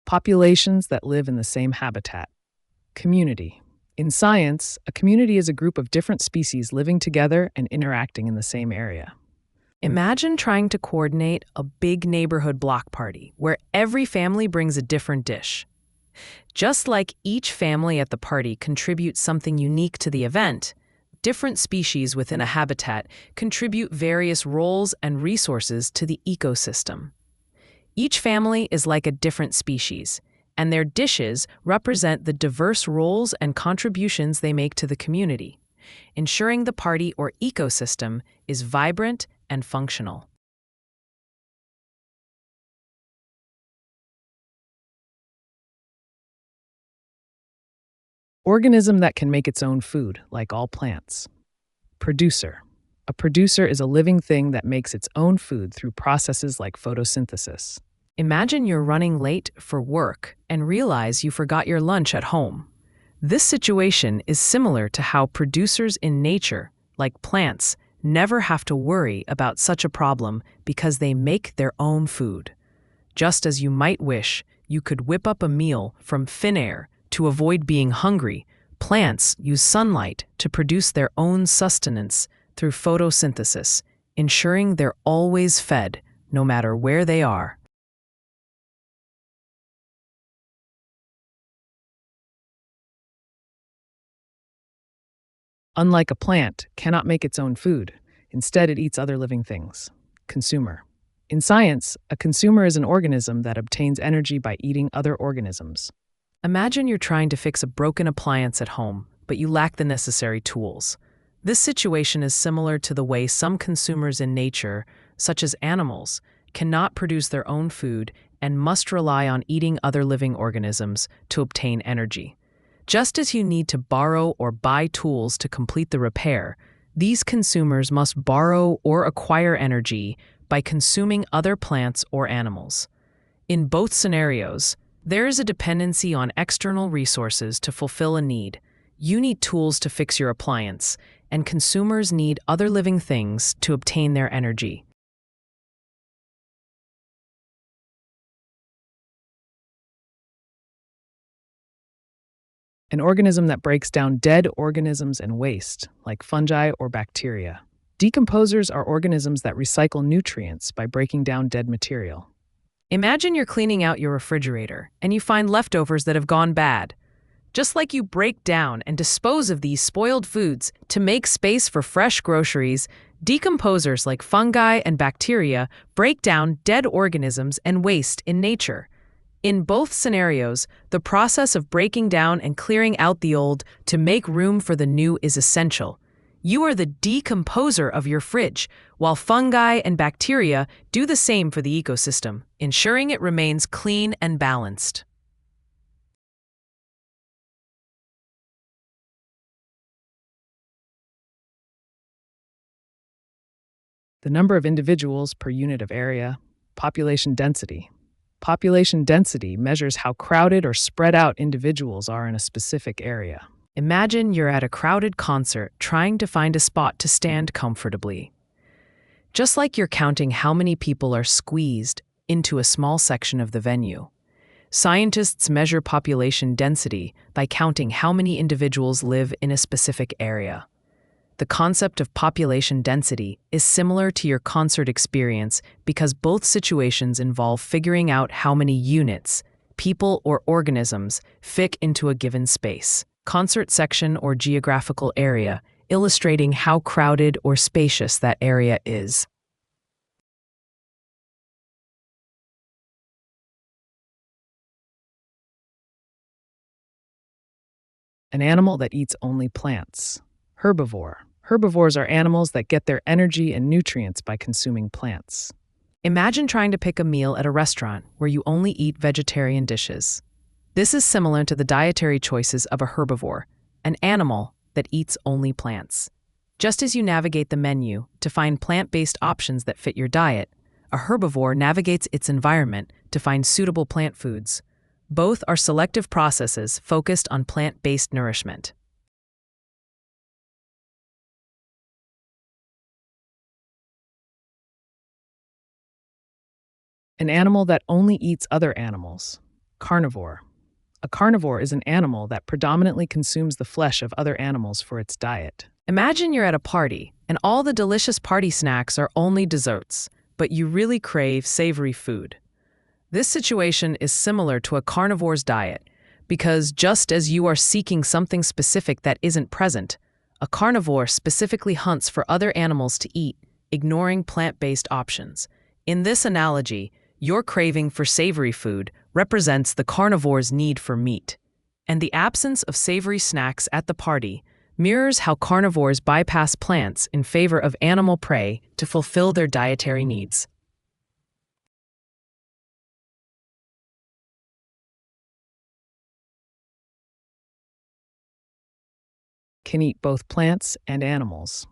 Populations that live in the same habitat. Community. In science, a community is a group of different species living together and interacting in the same area. Imagine trying to coordinate a big neighborhood block party where every family brings a different dish. Just like each family at the party contributes something unique to the event, different species within a habitat contribute various roles and resources to the ecosystem. Each family is like a different species, and their dishes represent the diverse roles and contributions they make to the community, ensuring the party or ecosystem is vibrant and functional. Organism that can make its own food, like all plants. Producer. A producer is a living thing that makes its own food through processes like photosynthesis. Imagine you're running late for work and realize you forgot your lunch at home. This situation is similar to how producers in nature, like plants, never have to worry about such a problem because they make their own food. Just as you might wish you could whip up a meal from thin air to avoid being hungry, plants use sunlight to produce their own sustenance through photosynthesis, ensuring they're always fed, no matter where they are. Unlike a plant, cannot make its own food. Instead, it eats other living things. Consumer. In science, a consumer is an organism that obtains energy by eating other organisms. Imagine you're trying to fix a broken appliance at home, but you lack the necessary tools. This situation is similar to the way some consumers in nature, such as animals, cannot produce their own food and must rely on eating other living organisms to obtain energy. Just as you need to borrow or buy tools to complete the repair, these consumers must borrow or acquire energy by consuming other plants or animals. In both scenarios, there is a dependency on external resources to fulfill a need. You need tools to fix your appliance, and consumers need other living things to obtain their energy. An organism that breaks down dead organisms and waste, like fungi or bacteria. Decomposers are organisms that recycle nutrients by breaking down dead material. Imagine you're cleaning out your refrigerator and you find leftovers that have gone bad. Just like you break down and dispose of these spoiled foods to make space for fresh groceries, decomposers like fungi and bacteria break down dead organisms and waste in nature. In both scenarios, the process of breaking down and clearing out the old to make room for the new is essential. You are the decomposer of your fridge, while fungi and bacteria do the same for the ecosystem, ensuring it remains clean and balanced. The number of individuals per unit of area. Population density. Population density measures how crowded or spread out individuals are in a specific area. Imagine you're at a crowded concert trying to find a spot to stand comfortably. Just like you're counting how many people are squeezed into a small section of the venue, scientists measure population density by counting how many individuals live in a specific area. The concept of population density is similar to your concert experience because both situations involve figuring out how many units, people or organisms, fit into a given space, concert section or geographical area, illustrating how crowded or spacious that area is. An animal that eats only plants. Herbivore. Herbivores are animals that get their energy and nutrients by consuming plants. Imagine trying to pick a meal at a restaurant where you only eat vegetarian dishes. This is similar to the dietary choices of a herbivore, an animal that eats only plants. Just as you navigate the menu to find plant-based options that fit your diet, a herbivore navigates its environment to find suitable plant foods. Both are selective processes focused on plant-based nourishment. An animal that only eats other animals. Carnivore. A carnivore is an animal that predominantly consumes the flesh of other animals for its diet. Imagine you're at a party, and all the delicious party snacks are only desserts, but you really crave savory food. This situation is similar to a carnivore's diet, because just as you are seeking something specific that isn't present, a carnivore specifically hunts for other animals to eat, ignoring plant-based options. In this analogy, your craving for savory food represents the carnivore's need for meat, and the absence of savory snacks at the party mirrors how carnivores bypass plants in favor of animal prey to fulfill their dietary needs. Can eat both plants and animals.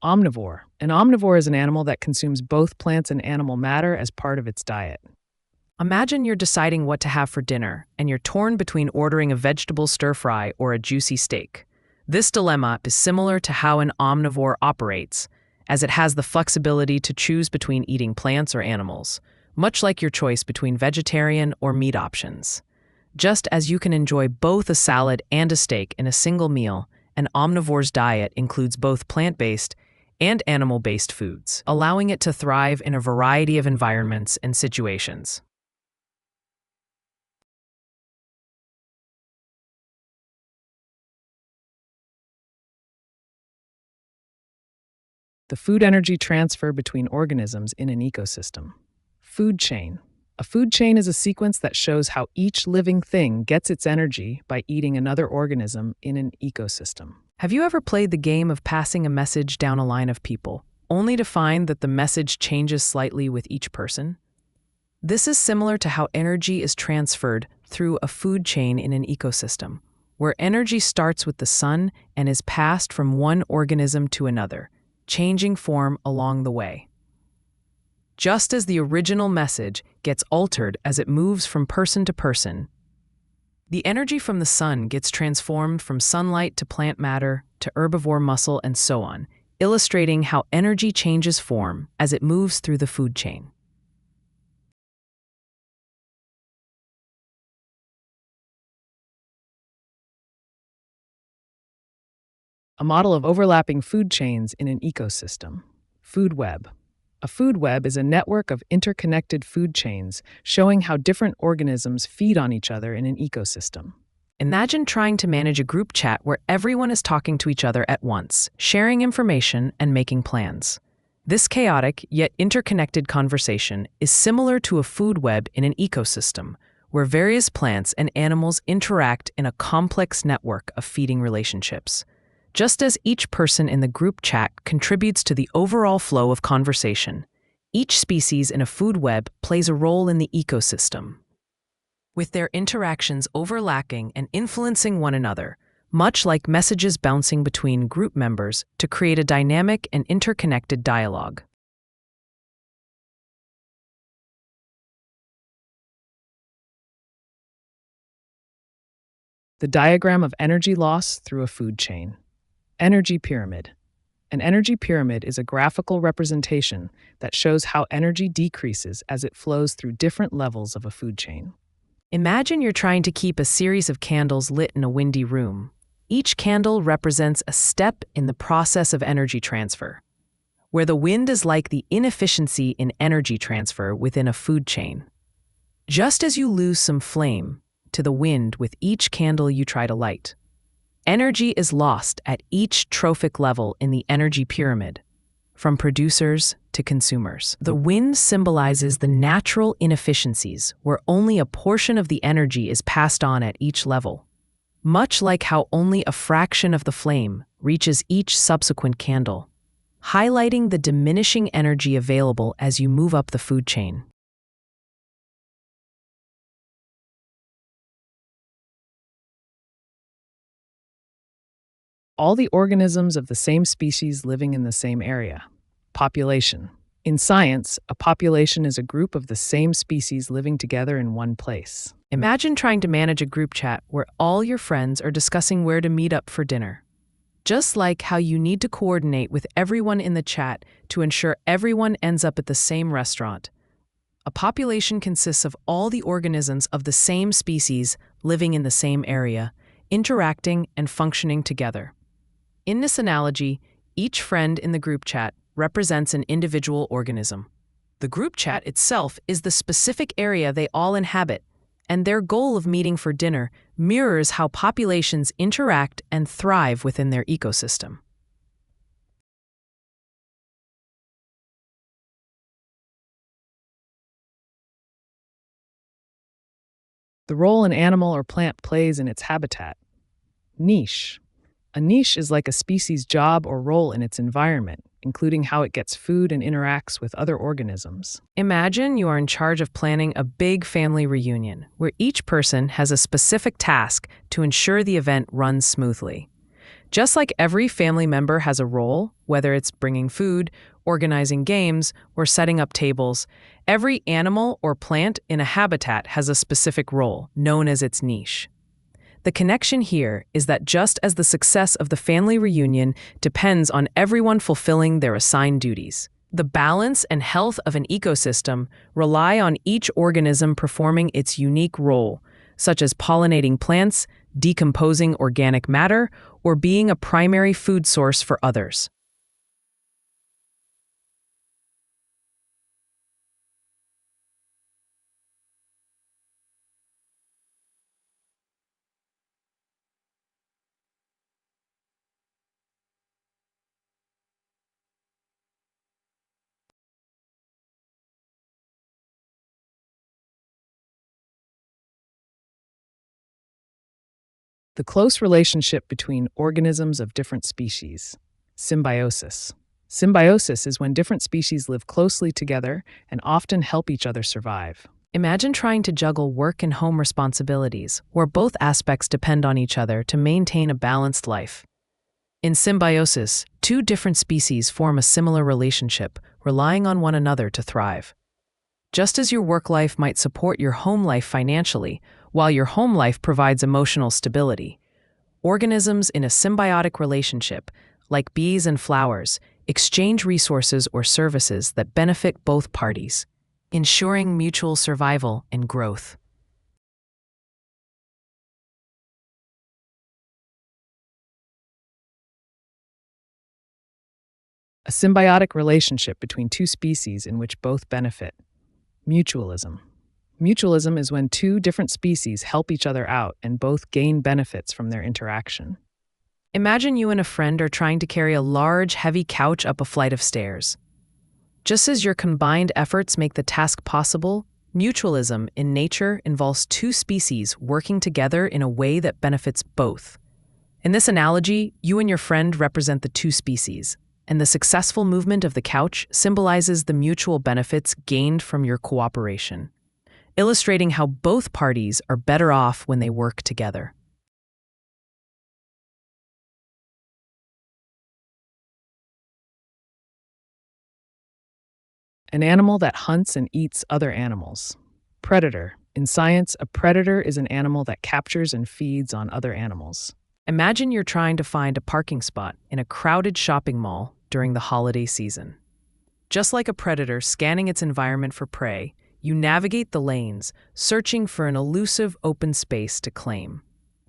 Omnivore. An omnivore is an animal that consumes both plants and animal matter as part of its diet. Imagine you're deciding what to have for dinner, and you're torn between ordering a vegetable stir-fry or a juicy steak. This dilemma is similar to how an omnivore operates, as it has the flexibility to choose between eating plants or animals, much like your choice between vegetarian or meat options. Just as you can enjoy both a salad and a steak in a single meal, an omnivore's diet includes both plant-based and animal-based foods, allowing it to thrive in a variety of environments and situations. The food energy transfer between organisms in an ecosystem. Food chain. A food chain is a sequence that shows how each living thing gets its energy by eating another organism in an ecosystem. Have you ever played the game of passing a message down a line of people, only to find that the message changes slightly with each person? This is similar to how energy is transferred through a food chain in an ecosystem, where energy starts with the sun and is passed from one organism to another, changing form along the way. Just as the original message gets altered as it moves from person to person, the energy from the sun gets transformed from sunlight to plant matter to herbivore muscle and so on, illustrating how energy changes form as it moves through the food chain. A model of overlapping food chains in an ecosystem. Food web. A food web is a network of interconnected food chains showing how different organisms feed on each other in an ecosystem. Imagine trying to manage a group chat where everyone is talking to each other at once, sharing information and making plans. This chaotic yet interconnected conversation is similar to a food web in an ecosystem, where various plants and animals interact in a complex network of feeding relationships. Just as each person in the group chat contributes to the overall flow of conversation, each species in a food web plays a role in the ecosystem, with their interactions overlapping and influencing one another, much like messages bouncing between group members to create a dynamic and interconnected dialogue. The diagram of energy loss through a food chain. Energy pyramid. An energy pyramid is a graphical representation that shows how energy decreases as it flows through different levels of a food chain. Imagine you're trying to keep a series of candles lit in a windy room. Each candle represents a step in the process of energy transfer, where the wind is like the inefficiency in energy transfer within a food chain. Just as you lose some flame to the wind with each candle you try to light, energy is lost at each trophic level in the energy pyramid, from producers to consumers. The wind symbolizes the natural inefficiencies where only a portion of the energy is passed on at each level, much like how only a fraction of the flame reaches each subsequent candle, highlighting the diminishing energy available as you move up the food chain. All the organisms of the same species living in the same area. Population. In science, a population is a group of the same species living together in one place. Imagine trying to manage a group chat where all your friends are discussing where to meet up for dinner. Just like how you need to coordinate with everyone in the chat to ensure everyone ends up at the same restaurant, A population consists of all the organisms of the same species living in the same area, interacting and functioning together. In this analogy, each friend in the group chat represents an individual organism. The group chat itself is the specific area they all inhabit, and their goal of meeting for dinner mirrors how populations interact and thrive within their ecosystem. The role an animal or plant plays in its habitat. Niche. A niche is like a species' job or role in its environment, including how it gets food and interacts with other organisms. Imagine you are in charge of planning a big family reunion, where each person has a specific task to ensure the event runs smoothly. Just like every family member has a role, whether it's bringing food, organizing games, or setting up tables, every animal or plant in a habitat has a specific role, known as its niche. The connection here is that just as the success of the family reunion depends on everyone fulfilling their assigned duties, the balance and health of an ecosystem rely on each organism performing its unique role, such as pollinating plants, decomposing organic matter, or being a primary food source for others. The close relationship between organisms of different species. Symbiosis. Symbiosis is when different species live closely together and often help each other survive. Imagine trying to juggle work and home responsibilities, where both aspects depend on each other to maintain a balanced life. In symbiosis, two different species form a similar relationship, relying on one another to thrive. Just as your work life might support your home life financially, while your home life provides emotional stability, organisms in a symbiotic relationship, like bees and flowers, exchange resources or services that benefit both parties, ensuring mutual survival and growth. A symbiotic relationship between two species in which both benefit. Mutualism. Mutualism is when two different species help each other out and both gain benefits from their interaction. Imagine you and a friend are trying to carry a large, heavy couch up a flight of stairs. Just as your combined efforts make the task possible, mutualism in nature involves two species working together in a way that benefits both. In this analogy, you and your friend represent the two species, and the successful movement of the couch symbolizes the mutual benefits gained from your cooperation, illustrating how both parties are better off when they work together. An animal that hunts and eats other animals. Predator. In science, a predator is an animal that captures and feeds on other animals. Imagine you're trying to find a parking spot in a crowded shopping mall during the holiday season. Just like a predator scanning its environment for prey, you navigate the lanes, searching for an elusive open space to claim.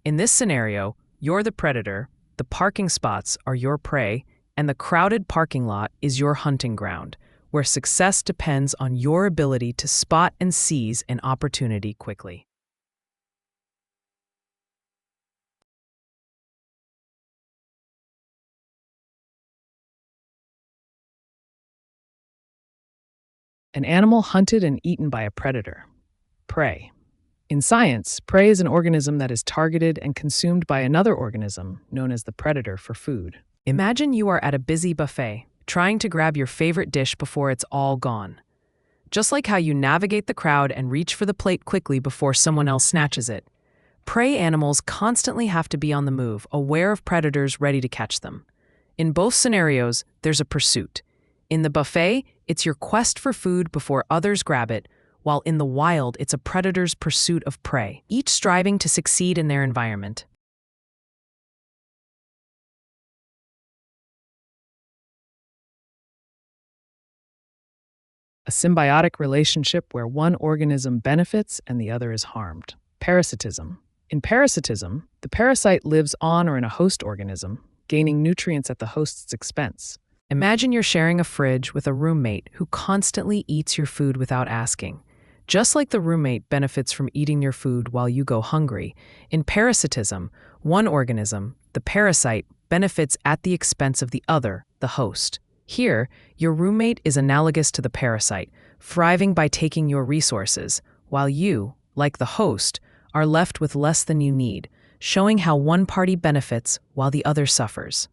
In this scenario, you're the predator, the parking spots are your prey, and the crowded parking lot is your hunting ground, where success depends on your ability to spot and seize an opportunity quickly. An animal hunted and eaten by a predator. Prey. In science, prey is an organism that is targeted and consumed by another organism, known as the predator, for food. Imagine you are at a busy buffet, trying to grab your favorite dish before it's all gone. Just like how you navigate the crowd and reach for the plate quickly before someone else snatches it, prey animals constantly have to be on the move, aware of predators ready to catch them. In both scenarios, there's a pursuit. In the buffet, it's your quest for food before others grab it, while in the wild, it's a predator's pursuit of prey, each striving to succeed in their environment. A symbiotic relationship where one organism benefits and the other is harmed. Parasitism. In parasitism, the parasite lives on or in a host organism, gaining nutrients at the host's expense. Imagine you're sharing a fridge with a roommate who constantly eats your food without asking. Just like the roommate benefits from eating your food while you go hungry, in parasitism, one organism, the parasite, benefits at the expense of the other, the host. Here, your roommate is analogous to the parasite, thriving by taking your resources, while you, like the host, are left with less than you need, showing how one party benefits while the other suffers.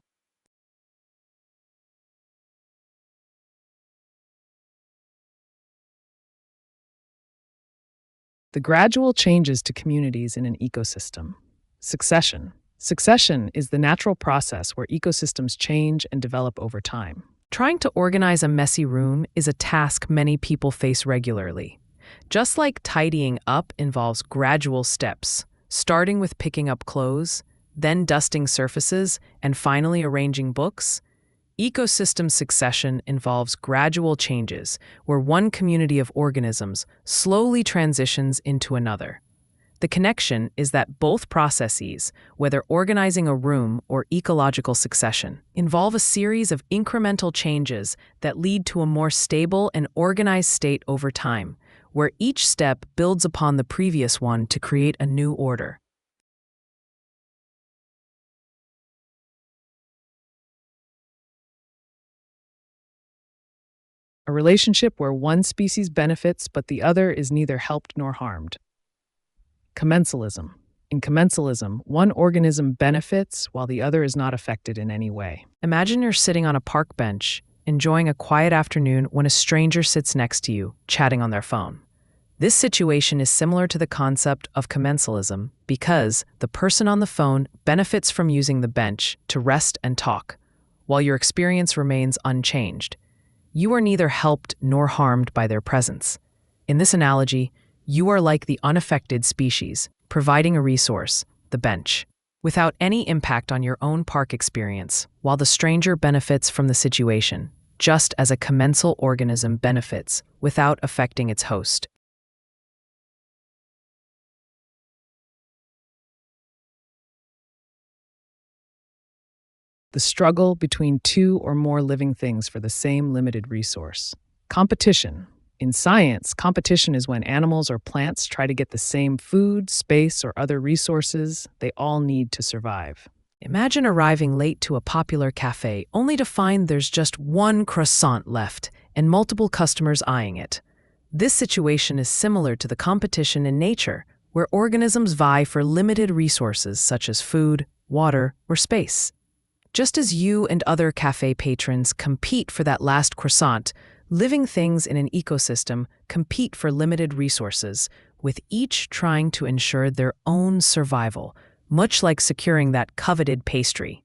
The gradual changes to communities in an ecosystem. Succession. Succession is the natural process where ecosystems change and develop over time. Trying to organize a messy room is a task many people face regularly. Just like tidying up involves gradual steps, starting with picking up clothes, then dusting surfaces, and finally arranging books, ecosystem succession involves gradual changes where one community of organisms slowly transitions into another. The connection is that both processes, whether organizing a room or ecological succession, involve a series of incremental changes that lead to a more stable and organized state over time, where each step builds upon the previous one to create a new order. A relationship where one species benefits but the other is neither helped nor harmed. Commensalism. In commensalism, one organism benefits while the other is not affected in any way. Imagine you're sitting on a park bench, enjoying a quiet afternoon when a stranger sits next to you, chatting on their phone. This situation is similar to the concept of commensalism because the person on the phone benefits from using the bench to rest and talk, while your experience remains unchanged. You are neither helped nor harmed by their presence. In this analogy, you are like the unaffected species, providing a resource, the bench, without any impact on your own park experience, while the stranger benefits from the situation, just as a commensal organism benefits without affecting its host. The struggle between two or more living things for the same limited resource. Competition. In science, competition is when animals or plants try to get the same food, space, or other resources they all need to survive. Imagine arriving late to a popular cafe only to find there's just one croissant left and multiple customers eyeing it. This situation is similar to the competition in nature, where organisms vie for limited resources such as food, water, or space. Just as you and other cafe patrons compete for that last croissant, living things in an ecosystem compete for limited resources, with each trying to ensure their own survival, much like securing that coveted pastry.